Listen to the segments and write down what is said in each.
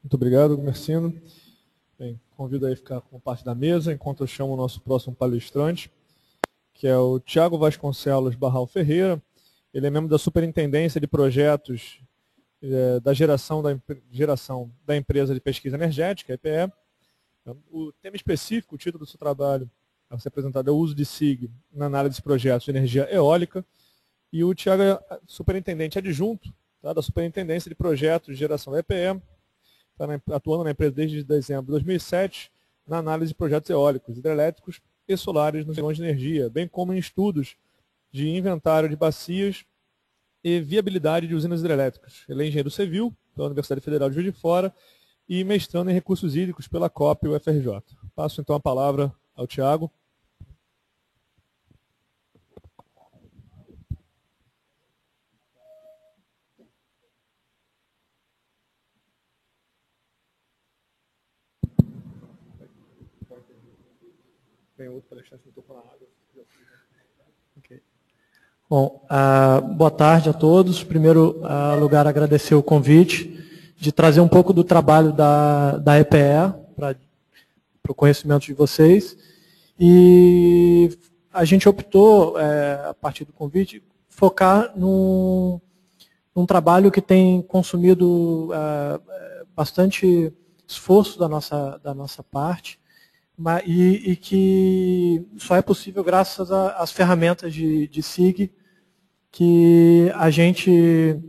Muito obrigado, Mercino. Bem, convido aí a ficar com parte da mesa, enquanto eu chamo o nosso próximo palestrante, que é o Tiago Vasconcelos Barral Ferreira. Ele é membro da Superintendência de Projetos da geração da empresa de pesquisa energética, EPE. O tema específico, o título do seu trabalho a ser apresentado é o uso de SIG na análise de projetos de energia eólica. E o Tiago é superintendente adjunto da Superintendência de Projetos de Geração da EPE, está atuando na empresa desde dezembro de 2007 na análise de projetos eólicos, hidrelétricos e solares nos leilões de energia, bem como em estudos de inventário de bacias e viabilidade de usinas hidrelétricas. Ele é engenheiro civil pela Universidade Federal de Juiz de Fora e mestrando em recursos hídricos pela COP e UFRJ. Passo então a palavra ao Tiago. Tem outro palestrante que tocou na água. Okay. Bom, boa tarde a todos. Em primeiro lugar, agradecer o convite de trazer um pouco do trabalho da EPE para o conhecimento de vocês. E a gente optou, a partir do convite, focar num trabalho que tem consumido bastante esforço da nossa parte, e que só é possível graças às ferramentas de SIG, que a gente,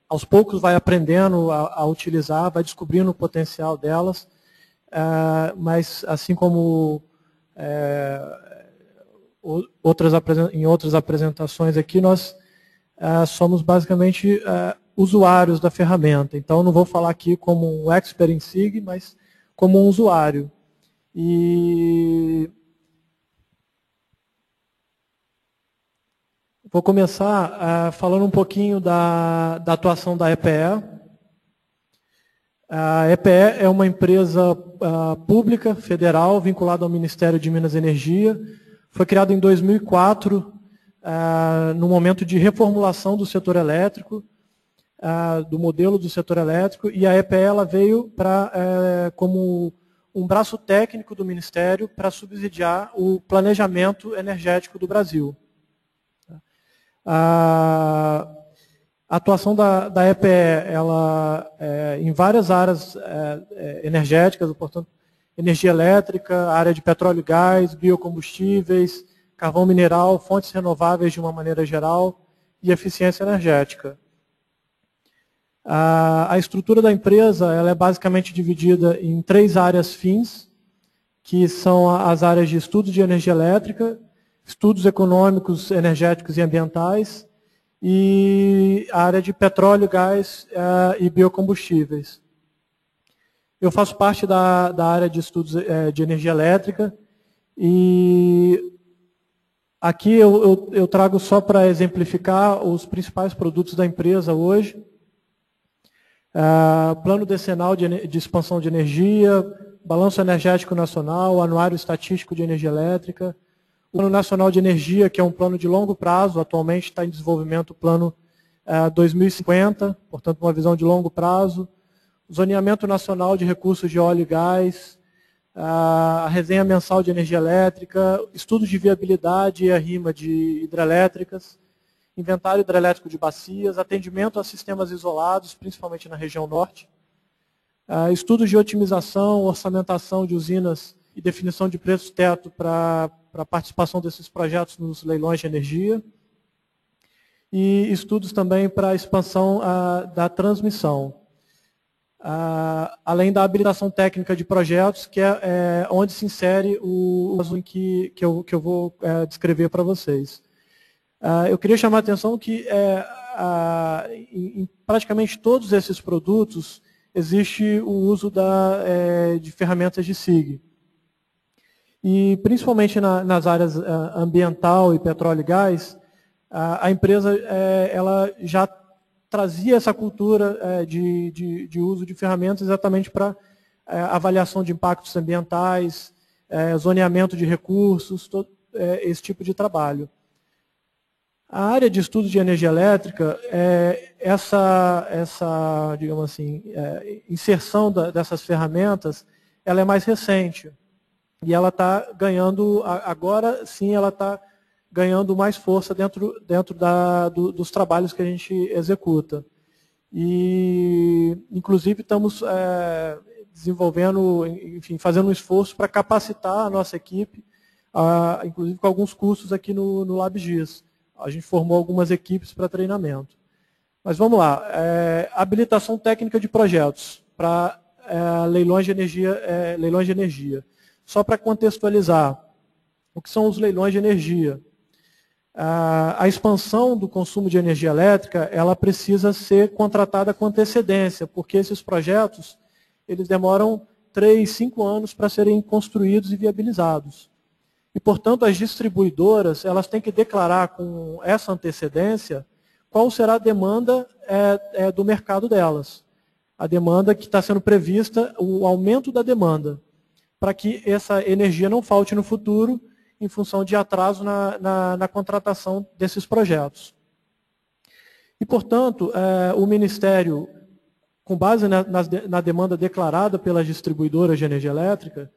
aos poucos, vai aprendendo a utilizar, vai descobrindo o potencial delas, mas, assim como em outras apresentações aqui, nós somos basicamente usuários da ferramenta. Então, não vou falar aqui como um expert em SIG, mas como um usuário. E vou começar falando um pouquinho da atuação da EPE. A EPE é uma empresa pública, federal, vinculada ao Ministério de Minas e Energia. Foi criada em 2004, no momento de reformulação do setor elétrico, do modelo do setor elétrico, e a EPE ela veio como um braço técnico do Ministério para subsidiar o planejamento energético do Brasil. A atuação da EPE ela, em várias áreas energéticas, portanto, energia elétrica, área de petróleo e gás, biocombustíveis, carvão mineral, fontes renováveis de uma maneira geral e eficiência energética. A estrutura da empresa ela é basicamente dividida em 3 áreas fins, que são as áreas de estudos de energia elétrica, estudos econômicos, energéticos e ambientais, e a área de petróleo, gás e biocombustíveis. Eu faço parte da área de estudos de energia elétrica, e aqui eu trago só para exemplificar os principais produtos da empresa hoje. Plano decenal de expansão de energia, balanço energético nacional, anuário estatístico de energia elétrica, o Plano Nacional de Energia, que é um plano de longo prazo, atualmente está em desenvolvimento o plano 2050, portanto uma visão de longo prazo, o Zoneamento Nacional de Recursos de Óleo e Gás, a resenha mensal de energia elétrica, estudos de viabilidade e arrima de hidrelétricas, inventário hidrelétrico de bacias, atendimento a sistemas isolados, principalmente na região norte, estudos de otimização, orçamentação de usinas e definição de preços teto para a participação desses projetos nos leilões de energia, e estudos também para a expansão da transmissão, além da habilitação técnica de projetos, que é onde se insere o caso que eu vou descrever para vocês. Eu queria chamar a atenção que em praticamente todos esses produtos existe o uso de ferramentas de SIG. E principalmente nas áreas ambiental e petróleo e gás, a empresa ela já trazia essa cultura de uso de ferramentas exatamente para avaliação de impactos ambientais, zoneamento de recursos, esse tipo de trabalho. A área de estudo de energia elétrica, digamos assim, inserção dessas ferramentas, ela é mais recente. E ela está ganhando, agora sim, ela está ganhando mais força dentro dos trabalhos que a gente executa. E, inclusive, estamos desenvolvendo, enfim, fazendo um esforço para capacitar a nossa equipe, inclusive com alguns cursos aqui no LabGIS. A gente formou algumas equipes para treinamento. Mas vamos lá, habilitação técnica de projetos para leilões de energia. Só para contextualizar, o que são os leilões de energia? A expansão do consumo de energia elétrica, ela precisa ser contratada com antecedência, porque esses projetos, eles demoram 3, 5 anos para serem construídos e viabilizados. E, portanto, as distribuidoras, elas têm que declarar com essa antecedência qual será a demanda do mercado delas. A demanda que está sendo prevista, o aumento da demanda, para que essa energia não falte no futuro, em função de atraso na contratação desses projetos. E, portanto, o Ministério, com base na demanda declarada pelas distribuidoras de energia elétrica,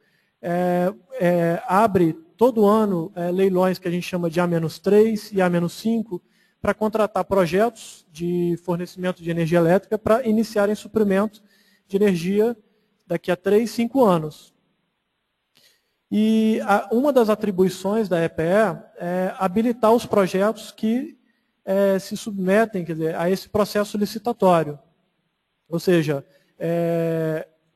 abre todo ano leilões que a gente chama de A-3 e A-5, para contratar projetos de fornecimento de energia elétrica para iniciarem suprimento de energia daqui a 3, 5 anos. E uma das atribuições da EPE é habilitar os projetos que se submetem, quer dizer, a esse processo licitatório. Ou seja,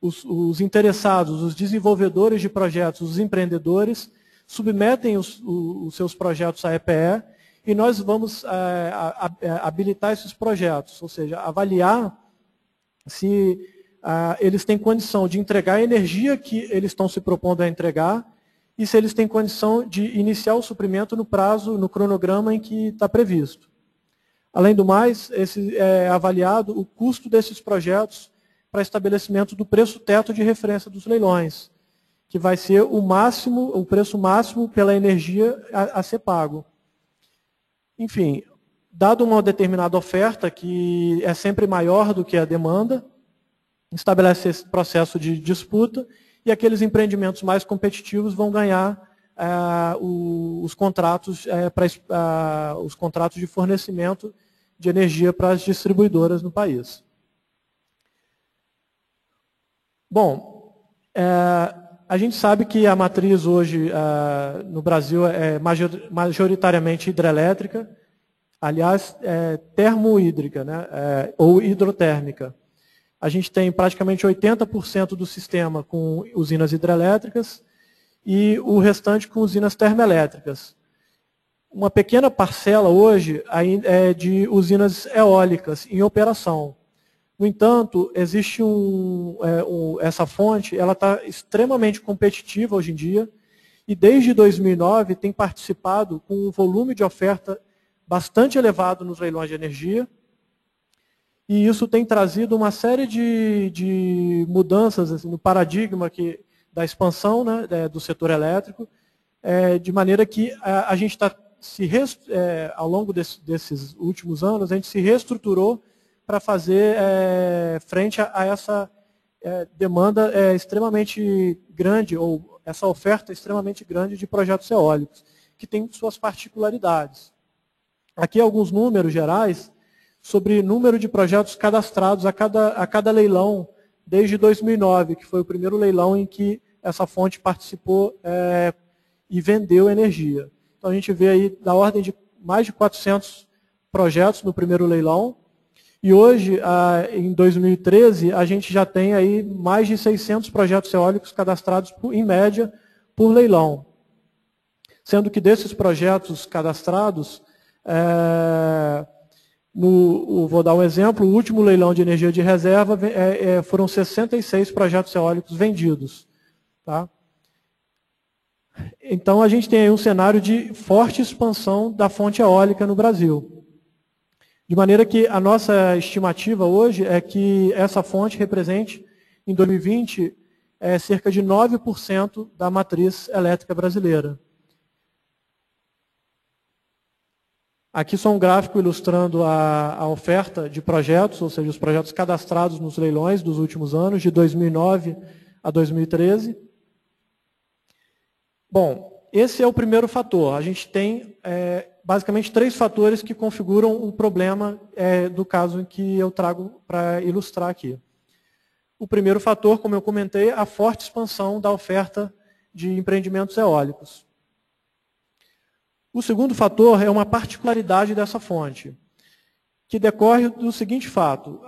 os interessados, os desenvolvedores de projetos, os empreendedores, submetem os seus projetos à EPE e nós vamos habilitar esses projetos, ou seja, avaliar se eles têm condição de entregar a energia que eles estão se propondo a entregar e se eles têm condição de iniciar o suprimento no prazo, no cronograma em que está previsto. Além do mais, é avaliado o custo desses projetos para estabelecimento do preço teto de referência dos leilões, que vai ser o preço máximo pela energia a ser pago. Enfim, dado uma determinada oferta, que é sempre maior do que a demanda, estabelece esse processo de disputa e aqueles empreendimentos mais competitivos vão ganhar os contratos de fornecimento de energia para as distribuidoras no país. Bom, a gente sabe que a matriz hoje no Brasil é majoritariamente hidrelétrica, aliás, termohídrica, né, ou hidrotérmica. A gente tem praticamente 80% do sistema com usinas hidrelétricas e o restante com usinas termoelétricas. Uma pequena parcela hoje é de usinas eólicas em operação. No entanto, existe essa fonte, ela está extremamente competitiva hoje em dia e desde 2009 tem participado com um volume de oferta bastante elevado nos leilões de energia. E isso tem trazido uma série de mudanças assim, no paradigma da expansão, né, do setor elétrico, de maneira que a gente está, ao longo desses últimos anos, a gente se reestruturou para fazer frente a essa demanda extremamente grande, ou essa oferta extremamente grande de projetos eólicos, que tem suas particularidades. Aqui alguns números gerais sobre número de projetos cadastrados a cada leilão desde 2009, que foi o primeiro leilão em que essa fonte participou e vendeu energia. Então a gente vê aí da ordem de mais de 400 projetos no primeiro leilão, e hoje, em 2013, a gente já tem aí mais de 600 projetos eólicos cadastrados, em média, por leilão. Sendo que desses projetos cadastrados, vou dar um exemplo, o último leilão de energia de reserva foram 66 projetos eólicos vendidos. Tá? Então, a gente tem aí um cenário de forte expansão da fonte eólica no Brasil. De maneira que a nossa estimativa hoje é que essa fonte represente, em 2020, cerca de 9% da matriz elétrica brasileira. Aqui só um gráfico ilustrando a oferta de projetos, ou seja, os projetos cadastrados nos leilões dos últimos anos, de 2009 a 2013. Bom, esse é o primeiro fator. A gente tem basicamente 3 fatores que configuram um problema do caso em que eu trago para ilustrar aqui. O primeiro fator, como eu comentei, é a forte expansão da oferta de empreendimentos eólicos. O segundo fator é uma particularidade dessa fonte, que decorre do seguinte fato.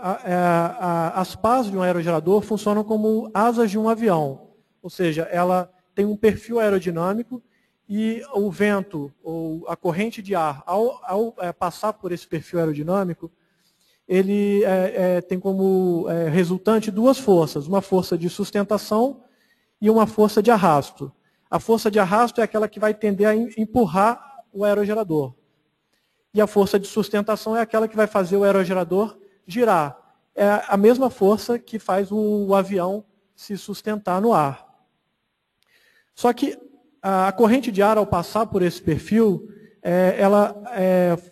As pás de um aerogerador funcionam como asas de um avião, ou seja, ela tem um perfil aerodinâmico e o vento ou a corrente de ar, ao passar por esse perfil aerodinâmico, ele tem como resultante 2 forças, uma força de sustentação e uma força de arrasto. A força de arrasto é aquela que vai tender a empurrar o aerogerador. E a força de sustentação é aquela que vai fazer o aerogerador girar. É a mesma força que faz o avião se sustentar no ar. Só que a corrente de ar, ao passar por esse perfil, ela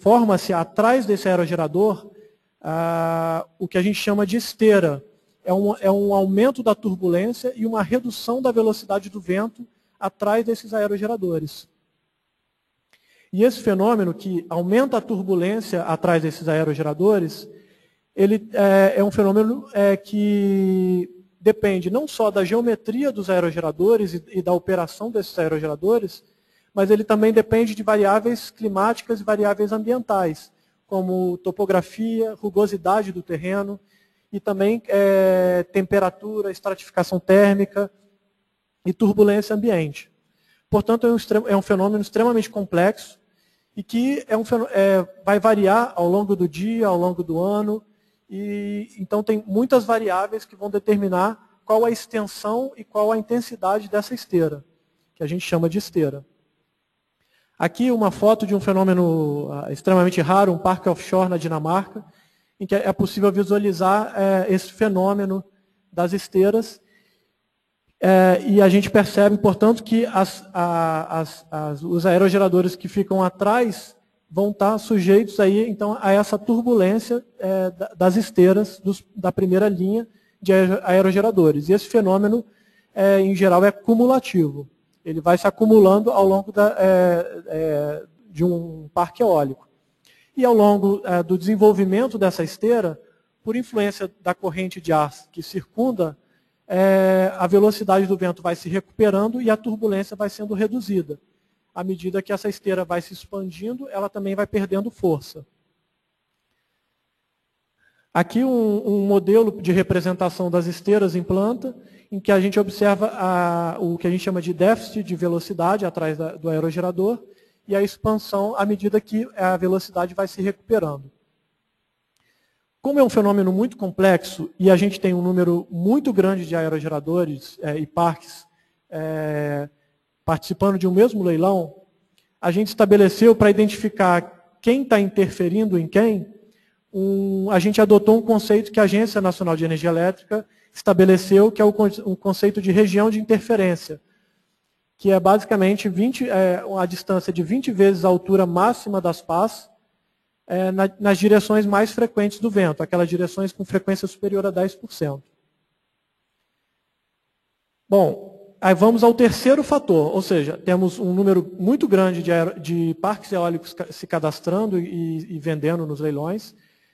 forma-se atrás desse aerogerador o que a gente chama de esteira. É um aumento da turbulência e uma redução da velocidade do vento atrás desses aerogeradores. E esse fenômeno que aumenta a turbulência atrás desses aerogeradores, ele é um fenômeno que depende não só da geometria dos aerogeradores e da operação desses aerogeradores, mas ele também depende de variáveis climáticas e variáveis ambientais, como topografia, rugosidade do terreno e também temperatura, estratificação térmica e turbulência ambiente. Portanto, é um fenômeno extremamente complexo e que vai variar ao longo do dia, ao longo do ano. E, então, tem muitas variáveis que vão determinar qual a extensão e qual a intensidade dessa esteira, que a gente chama de esteira. Aqui uma foto de um fenômeno extremamente raro, um parque offshore na Dinamarca, em que é possível visualizar esse fenômeno das esteiras. E a gente percebe, portanto, que os aerogeradores que ficam atrás vão estar sujeitos aí, então, a essa turbulência das esteiras da primeira linha de aerogeradores. E esse fenômeno, em geral, é cumulativo. Ele vai se acumulando ao longo de um parque eólico. E ao longo do desenvolvimento dessa esteira, por influência da corrente de ar que circunda, a velocidade do vento vai se recuperando e a turbulência vai sendo reduzida. À medida que essa esteira vai se expandindo, ela também vai perdendo força. Aqui um modelo de representação das esteiras em planta, em que a gente observa o que a gente chama de déficit de velocidade atrás do aerogerador e a expansão à medida que a velocidade vai se recuperando. Como é um fenômeno muito complexo e a gente tem um número muito grande de aerogeradores e parques participando de um mesmo leilão, a gente estabeleceu para identificar quem está interferindo em quem, a gente adotou um conceito que a Agência Nacional de Energia Elétrica estabeleceu, que é o conceito de região de interferência, que é basicamente a distância de 20 vezes a altura máxima das pás, nas direções mais frequentes do vento, aquelas direções com frequência superior a 10%. Bom, aí vamos ao terceiro fator, ou seja, temos um número muito grande de parques eólicos se cadastrando e vendendo nos leilões.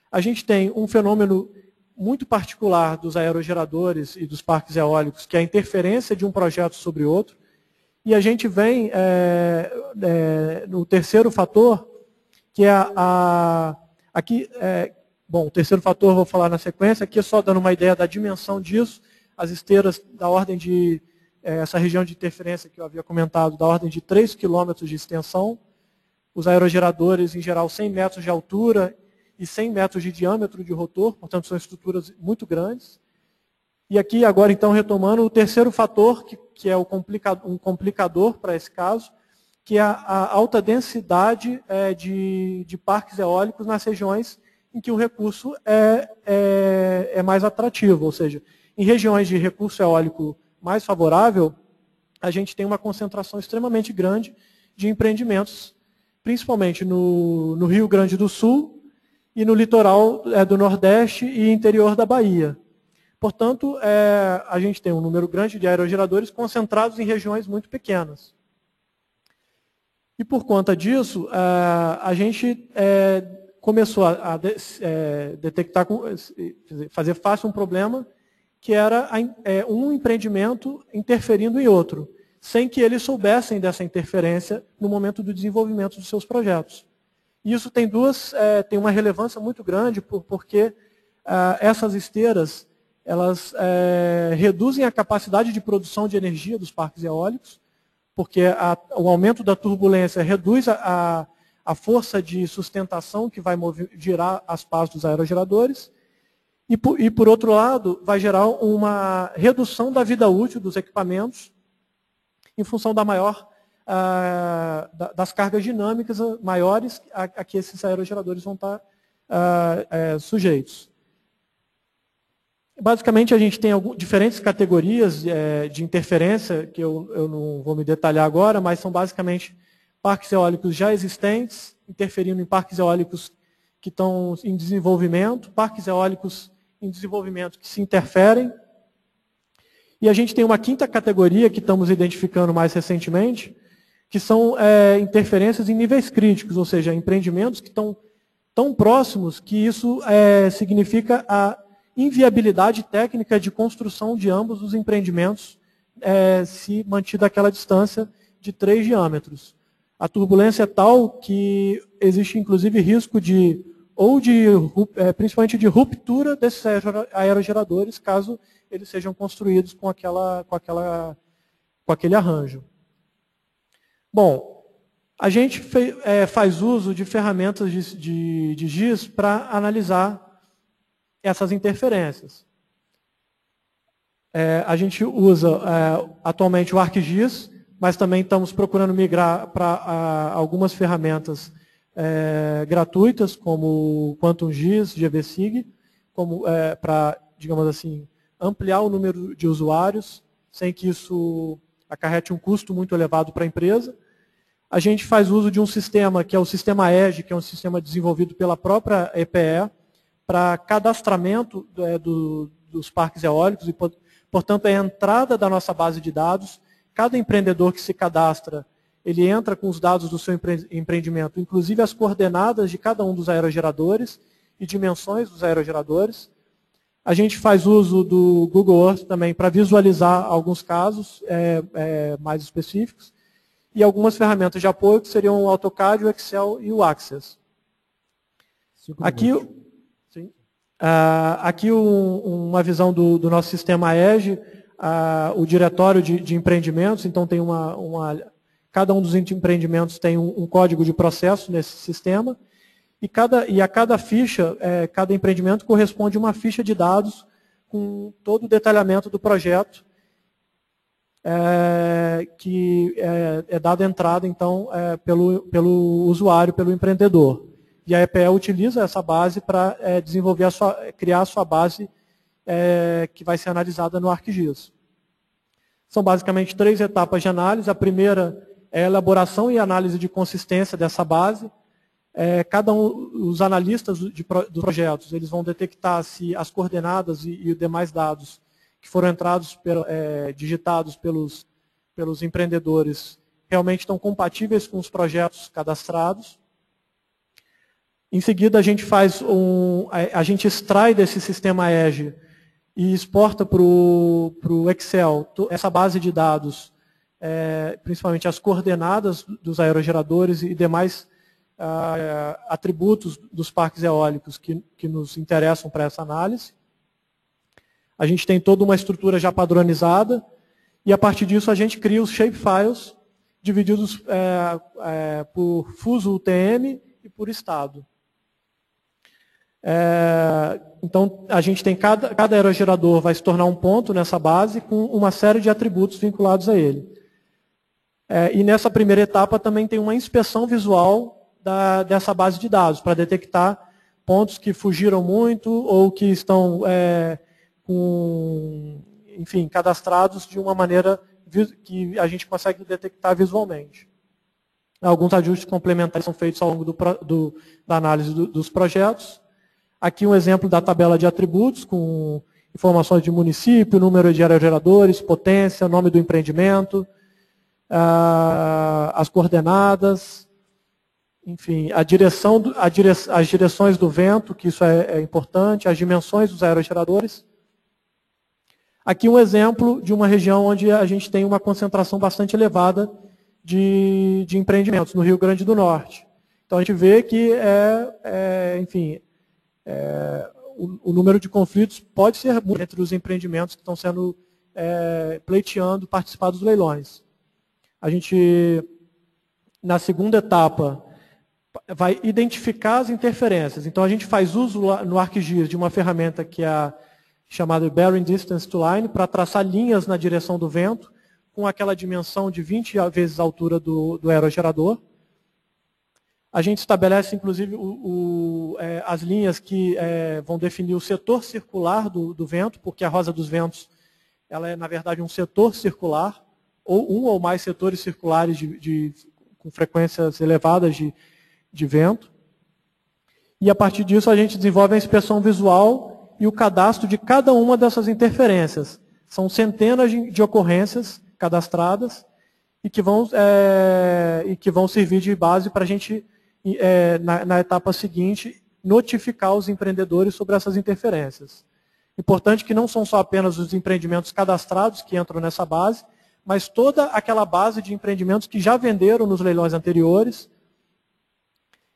A gente tem um fenômeno muito particular dos aerogeradores e dos parques eólicos, que é a interferência de um projeto sobre outro. E a gente vem no terceiro fator, que é bom, o terceiro fator eu vou falar na sequência, aqui é só dando uma ideia da dimensão disso, as esteiras da ordem de, essa região de interferência que eu havia comentado, da ordem de 3 km de extensão, os aerogeradores, em geral, 100 metros de altura e 100 metros de diâmetro de rotor, portanto, são estruturas muito grandes. E aqui, agora, então, retomando, o terceiro fator, que é um complicador para esse caso, que é a alta densidade de parques eólicos nas regiões em que o recurso é mais atrativo. Ou seja, em regiões de recurso eólico mais favorável, a gente tem uma concentração extremamente grande de empreendimentos principalmente no Rio Grande do Sul e no litoral do Nordeste e interior da Bahia. Portanto, a gente tem um número grande de aerogeradores concentrados em regiões muito pequenas. E por conta disso, a gente começou a detectar, fazer fácil um problema que era um empreendimento interferindo em outro, sem que eles soubessem dessa interferência no momento do desenvolvimento dos seus projetos. E isso tem uma relevância muito grande, porque essas esteiras elas reduzem a capacidade de produção de energia dos parques eólicos, porque o aumento da turbulência reduz a força de sustentação que vai girar as pás dos aerogeradores, e por outro lado, vai gerar uma redução da vida útil dos equipamentos em função das cargas dinâmicas maiores a que esses aerogeradores vão estar sujeitos. Basicamente, a gente tem diferentes categorias de interferência, que eu não vou me detalhar agora, mas são basicamente parques eólicos já existentes, interferindo em parques eólicos que estão em desenvolvimento, parques eólicos em desenvolvimento que se interferem. E a gente tem uma quinta categoria que estamos identificando mais recentemente, que são interferências em níveis críticos, ou seja, empreendimentos que estão tão próximos que isso significa a inviabilidade técnica de construção de ambos os empreendimentos se mantida aquela distância de 3 diâmetros. A turbulência é tal que existe inclusive risco principalmente de ruptura desses aerogeradores, caso eles sejam construídos com aquele arranjo. Bom, a gente faz uso de ferramentas de GIS para analisar essas interferências. A gente usa atualmente o ArcGIS, mas também estamos procurando migrar para algumas ferramentas gratuitas, como o QuantumGIS, GVSig, para, digamos assim, ampliar o número de usuários, sem que isso acarrete um custo muito elevado para a empresa. A gente faz uso de um sistema, que é o sistema EGE, que é um sistema desenvolvido pela própria EPE, para cadastramento dos parques eólicos, e, portanto, é a entrada da nossa base de dados. Cada empreendedor que se cadastra, ele entra com os dados do seu empreendimento, inclusive as coordenadas de cada um dos aerogeradores e dimensões dos aerogeradores. A gente faz uso do Google Earth também para visualizar alguns casos mais específicos, e algumas ferramentas de apoio que seriam o AutoCAD, o Excel e o Access. Aqui uma visão do nosso sistema EGE, o diretório de empreendimentos. Então tem cada um dos empreendimentos tem um código de processo nesse sistema, e a cada ficha, cada empreendimento corresponde a uma ficha de dados com todo o detalhamento do projeto, que é dada entrada então pelo usuário, pelo empreendedor. E a EPE utiliza essa base para criar a sua base que vai ser analisada no ArcGIS. São basicamente 3 etapas de análise. A primeira é a elaboração e análise de consistência dessa base. Os analistas dos projetos, eles vão detectar se as coordenadas e os demais dados que foram digitados pelos empreendedores realmente estão compatíveis com os projetos cadastrados. Em seguida, a gente extrai desse sistema EGE e exporta para o Excel essa base de dados, principalmente as coordenadas dos aerogeradores e demais atributos dos parques eólicos que nos interessam para essa análise. A gente tem toda uma estrutura já padronizada, e a partir disso a gente cria os shapefiles, divididos por fuso UTM e por estado. Então, a gente tem cada aerogerador vai se tornar um ponto nessa base com uma série de atributos vinculados a ele. E nessa primeira etapa também tem uma inspeção visual dessa base de dados, para detectar pontos que fugiram muito ou que estão enfim, cadastrados de uma maneira que a gente consegue detectar visualmente. Alguns ajustes complementares são feitos ao longo da análise dos projetos. Aqui um exemplo da tabela de atributos, com informações de município, número de aerogeradores, potência, nome do empreendimento, as coordenadas, enfim, as direções do vento, que isso é importante, as dimensões dos aerogeradores. Aqui um exemplo de uma região onde a gente tem uma concentração bastante elevada de empreendimentos, no Rio Grande do Norte. Então a gente vê que, o número de conflitos pode ser muito entre os empreendimentos que estão sendo pleiteando participar dos leilões. A gente, na segunda etapa, vai identificar as interferências. Então a gente faz uso no ArcGIS de uma ferramenta que é chamada Bearing Distance to Line, para traçar linhas na direção do vento, com aquela dimensão de 20 vezes a altura do aerogerador. A gente estabelece, inclusive, as linhas que vão definir o setor circular do vento, porque a rosa dos ventos ela é, na verdade, um setor circular, ou um ou mais setores circulares com frequências elevadas de vento. E, a partir disso, a gente desenvolve a inspeção visual e o cadastro de cada uma dessas interferências. São centenas de ocorrências cadastradas e que vão servir de base para a gente, na etapa seguinte, notificar os empreendedores sobre essas interferências. Importante que não são só apenas os empreendimentos cadastrados que entram nessa base, mas toda aquela base de empreendimentos que já venderam nos leilões anteriores,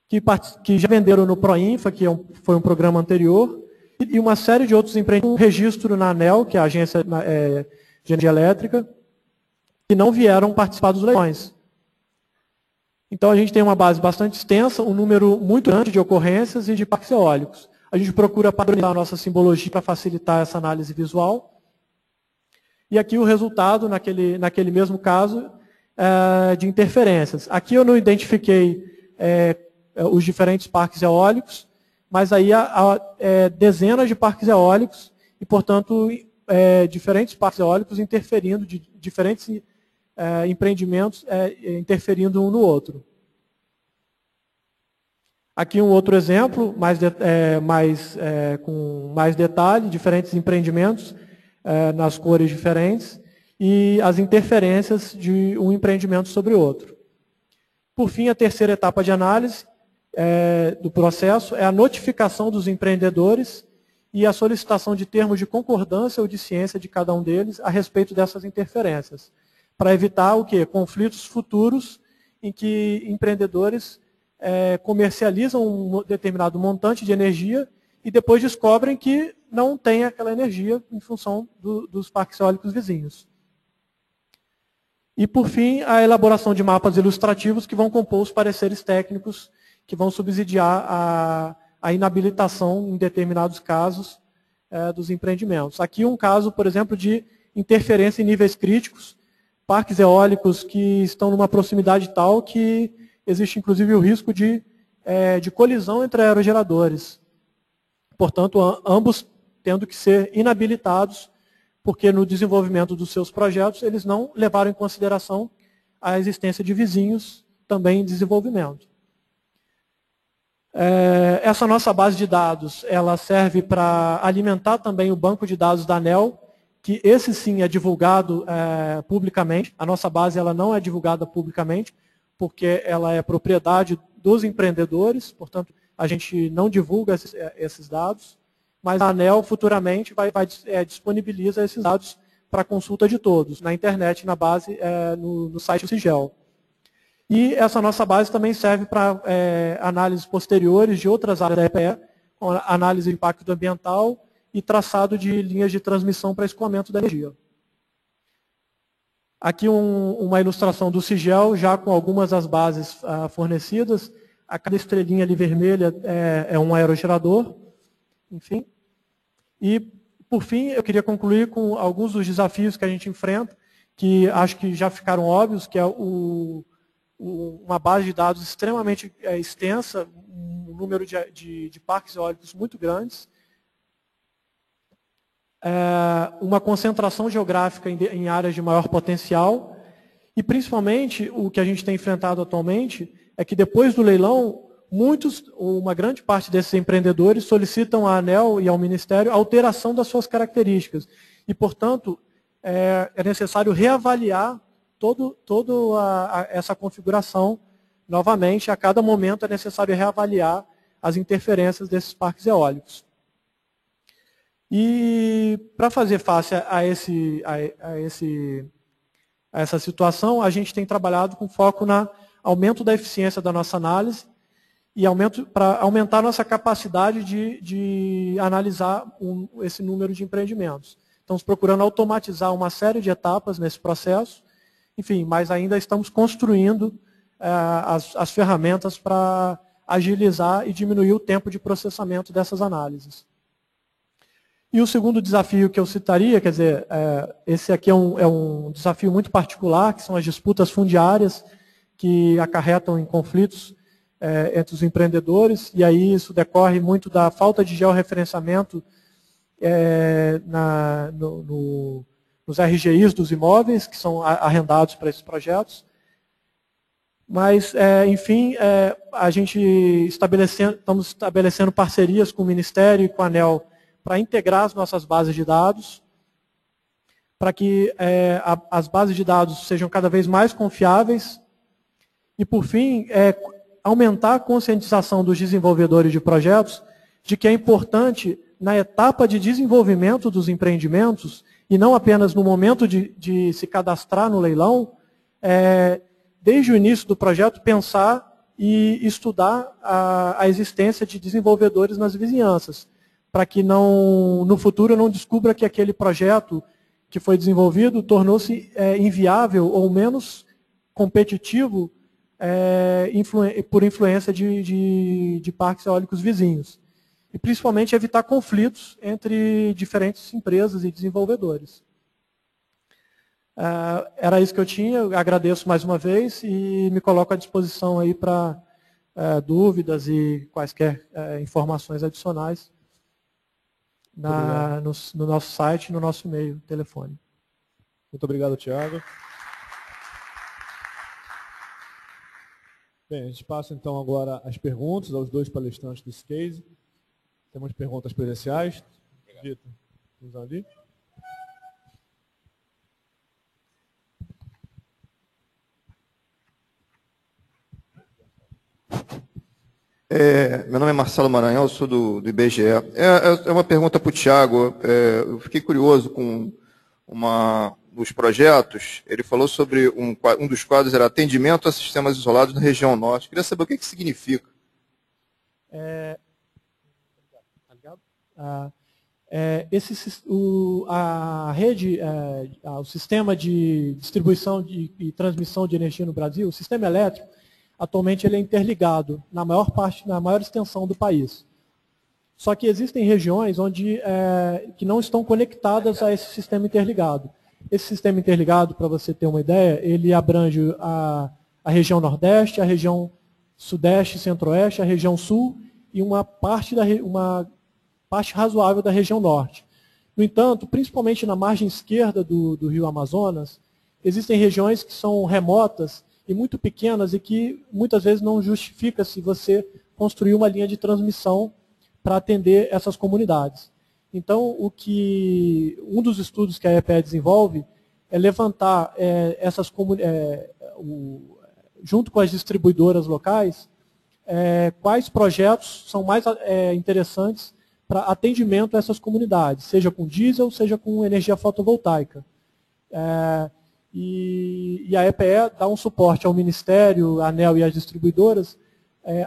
que já venderam no Proinfa, que foi um programa anterior, e uma série de outros empreendimentos, registro na ANEEL, que é a Agência de Energia Elétrica, que não vieram participar dos leilões. Então a gente tem uma base bastante extensa, um número muito grande de ocorrências e de parques eólicos. A gente procura padronizar a nossa simbologia para facilitar essa análise visual. E aqui o resultado, naquele mesmo caso, de interferências. Aqui eu não identifiquei os diferentes parques eólicos, mas aí há dezenas de parques eólicos e, portanto, diferentes parques eólicos interferindo, de diferentes empreendimentos interferindo um no outro. Aqui um outro exemplo, com mais detalhe, diferentes empreendimentos nas cores diferentes e as interferências de um empreendimento sobre o outro. Por fim, a terceira etapa de análise do processo é a notificação dos empreendedores e a solicitação de termos de concordância ou de ciência de cada um deles a respeito dessas interferências, para evitar o quê? Conflitos futuros em que empreendedores comercializam um determinado montante de energia e depois descobrem que não tem aquela energia em função dos parques eólicos vizinhos. E, por fim, a elaboração de mapas ilustrativos que vão compor os pareceres técnicos que vão subsidiar a inabilitação, em determinados casos, dos empreendimentos. Aqui um caso, por exemplo, de interferência em níveis críticos, parques eólicos que estão numa proximidade tal que existe, inclusive, o risco de colisão entre aerogeradores. Portanto, ambos tendo que ser inabilitados, porque no desenvolvimento dos seus projetos eles não levaram em consideração a existência de vizinhos também em desenvolvimento. Essa nossa base de dados, ela serve para alimentar também o banco de dados da ANEEL, que esse sim é divulgado publicamente. A nossa base ela não é divulgada publicamente, porque ela é propriedade dos empreendedores, portanto, a gente não divulga esses dados, mas a ANEEL futuramente disponibiliza esses dados para consulta de todos, na internet, na base, no site do Sigel. E essa nossa base também serve para análises posteriores de outras áreas da EPE, com análise de impacto ambiental e traçado de linhas de transmissão para escoamento da energia. Aqui uma ilustração do Sigel, já com algumas das bases fornecidas. A cada estrelinha ali vermelha é um aerogerador, enfim. E, por fim, eu queria concluir com alguns dos desafios que a gente enfrenta, que acho que já ficaram óbvios, que é uma base de dados extremamente extensa, um número de parques eólicos muito grandes, uma concentração geográfica em áreas de maior potencial E, principalmente, o que a gente tem enfrentado atualmente é que, depois do leilão, uma grande parte desses empreendedores solicitam à ANEEL e ao Ministério a alteração das suas características. E, portanto, é necessário reavaliar toda essa configuração novamente. A cada momento é necessário reavaliar as interferências desses parques eólicos. E, para fazer face a essa situação, a gente tem trabalhado com foco no aumento da eficiência da nossa análise e para aumentar nossa capacidade de analisar esse número de empreendimentos. Estamos procurando automatizar uma série de etapas nesse processo, enfim, mas ainda estamos construindo as ferramentas para agilizar e diminuir o tempo de processamento dessas análises. E o segundo desafio que eu citaria, quer dizer, esse aqui é um desafio muito particular, que são as disputas fundiárias, que acarretam em conflitos entre os empreendedores, e aí isso decorre muito da falta de georreferenciamento nos RGIs dos imóveis, que são arrendados para esses projetos. Mas, enfim, a gente estamos estabelecendo parcerias com o Ministério e com a ANEEL para integrar as nossas bases de dados, para que as bases de dados sejam cada vez mais confiáveis e, por fim, aumentar a conscientização dos desenvolvedores de projetos de que é importante, na etapa de desenvolvimento dos empreendimentos, e não apenas no momento de se cadastrar no leilão, desde o início do projeto, pensar e estudar a existência de desenvolvedores nas vizinhanças, para que no futuro não descubra que aquele projeto que foi desenvolvido tornou-se inviável ou menos competitivo por influência de parques eólicos vizinhos. E principalmente evitar conflitos entre diferentes empresas e desenvolvedores. Era isso que eu tinha, eu agradeço mais uma vez e me coloco à disposição aí para dúvidas e quaisquer informações adicionais no nosso site, no nosso e-mail, telefone. Muito obrigado, Tiago. Bem, a gente passa então agora as perguntas aos dois palestrantes desse case. Temos perguntas presenciais. Vitor, vamos ali. Meu nome é Marcelo Maranhão, eu sou do IBGE. É uma pergunta para o Tiago. Eu fiquei curioso com dos projetos. Ele falou sobre um dos quadros era atendimento a sistemas isolados na região norte. Queria saber o que significa. O sistema de distribuição e transmissão de energia no Brasil, o sistema elétrico, atualmente ele é interligado na maior extensão do país. Só que existem regiões que não estão conectadas a esse sistema interligado. Esse sistema interligado, para você ter uma ideia, ele abrange a região Nordeste, a região Sudeste e Centro-Oeste, a região Sul e uma parte razoável da região Norte. No entanto, principalmente na margem esquerda do rio Amazonas, existem regiões que são remotas e muito pequenas e que muitas vezes não justifica se você construir uma linha de transmissão para atender essas comunidades. Então, um dos estudos que a EPE desenvolve é levantar essas comunidades, junto com as distribuidoras locais, quais projetos são mais interessantes para atendimento a essas comunidades, seja com diesel, seja com energia fotovoltaica. E a EPE dá um suporte ao Ministério, à ANEEL e às distribuidoras,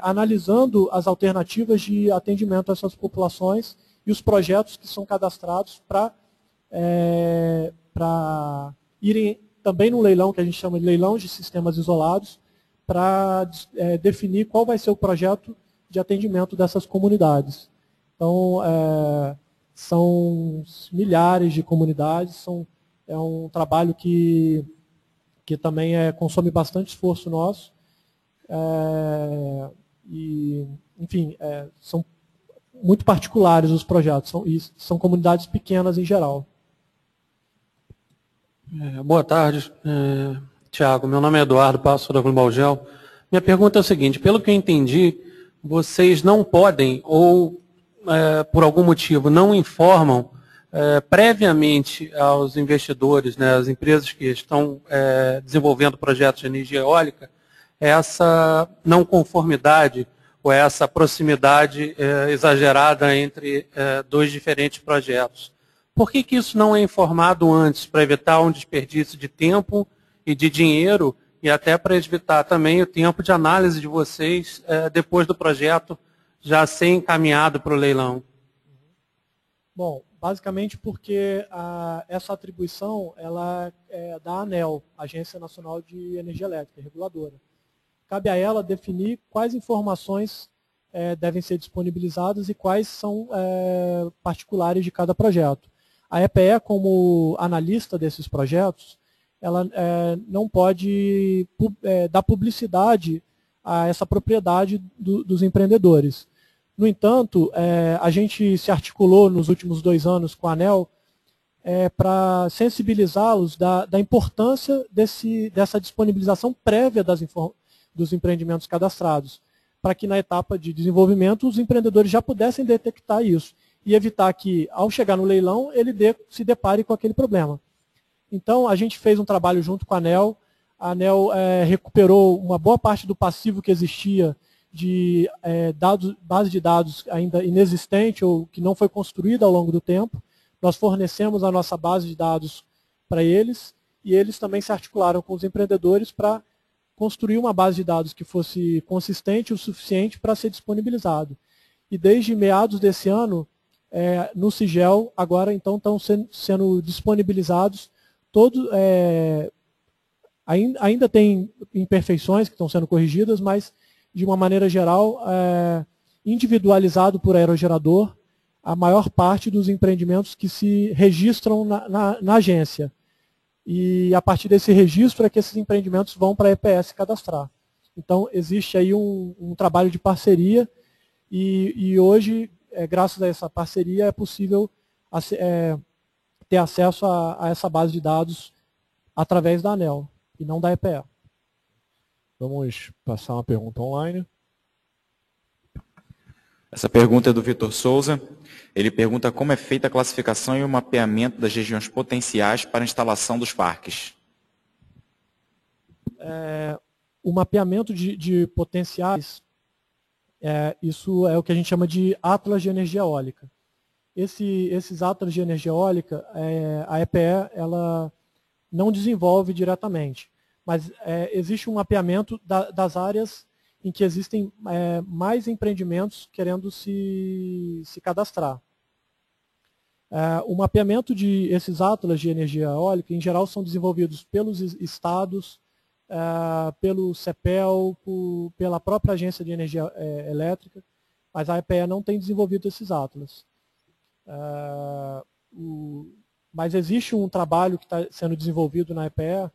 analisando as alternativas de atendimento a essas populações e os projetos que são cadastrados para irem também no leilão, que a gente chama de leilão de sistemas isolados, para definir qual vai ser o projeto de atendimento dessas comunidades. Então, são milhares de comunidades, é um trabalho que também consome bastante esforço nosso. Enfim, são muito particulares os projetos, são comunidades pequenas em geral. Boa tarde. Tiago, meu nome é Eduardo, passo da Global Gel. Minha pergunta é o seguinte, pelo que eu entendi, vocês não podem ou, por algum motivo, não informam previamente aos investidores, né, às empresas que estão desenvolvendo projetos de energia eólica, essa não conformidade ou essa proximidade exagerada entre dois diferentes projetos. Por que isso não é informado antes, para evitar um desperdício de tempo e de dinheiro e até para evitar também o tempo de análise de vocês depois do projeto já ser encaminhado para o leilão? Bom, basicamente porque essa atribuição ela é da ANEEL, Agência Nacional de Energia Elétrica, reguladora. Cabe a ela definir quais informações devem ser disponibilizadas e quais são particulares de cada projeto. A EPE, como analista desses projetos, ela não pode dar publicidade a essa propriedade dos empreendedores. No entanto, a gente se articulou nos últimos 2 anos com a ANEEL para sensibilizá-los da importância dessa disponibilização prévia dos empreendimentos cadastrados, para que na etapa de desenvolvimento os empreendedores já pudessem detectar isso e evitar que, ao chegar no leilão, ele se depare com aquele problema. Então, a gente fez um trabalho junto com a ANEEL recuperou uma boa parte do passivo que existia de base de dados ainda inexistente ou que não foi construída ao longo do tempo. Nós fornecemos a nossa base de dados para eles e eles também se articularam com os empreendedores para construir uma base de dados que fosse consistente o suficiente para ser disponibilizado. E desde meados desse ano, no Sigel, agora então estão sendo disponibilizados todos, ainda tem imperfeições que estão sendo corrigidas, mas de uma maneira geral, individualizado por aerogerador, a maior parte dos empreendimentos que se registram na agência. E a partir desse registro é que esses empreendimentos vão para a EPS cadastrar. Então, existe aí um trabalho de parceria e hoje, graças a essa parceria, é possível ter acesso a essa base de dados através da ANEEL e não da EPE. Vamos passar uma pergunta online. Essa pergunta é do Vitor Souza. Ele pergunta como é feita a classificação e o mapeamento das regiões potenciais para a instalação dos parques. O mapeamento de potenciais, isso é o que a gente chama de atlas de energia eólica. Esses atlas de energia eólica, a EPE ela não desenvolve diretamente, mas existe um mapeamento das áreas em que existem mais empreendimentos querendo se cadastrar. O mapeamento esses atlas de energia eólica, em geral, são desenvolvidos pelos estados, pelo CEPEL, pela própria Agência de Energia Elétrica, mas a EPE não tem desenvolvido esses atlas. Mas existe um trabalho que está sendo desenvolvido na EPE,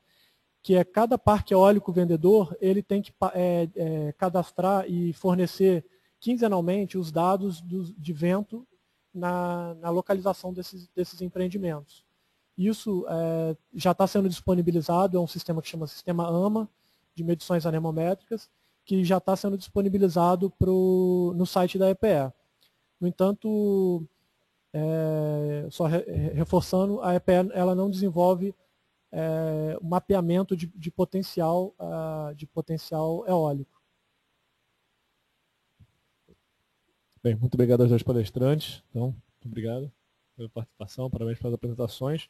que é cada parque eólico vendedor, ele tem que cadastrar e fornecer quinzenalmente os dados de vento na localização desses empreendimentos. Isso já está sendo disponibilizado, é um sistema que chama Sistema AMA, de medições anemométricas, que já está sendo disponibilizado no site da EPE. No entanto, só reforçando, a EPE ela não desenvolve o mapeamento de potencial eólico. Bem, muito obrigado aos dois palestrantes. Então, muito obrigado pela participação, parabéns pelas apresentações.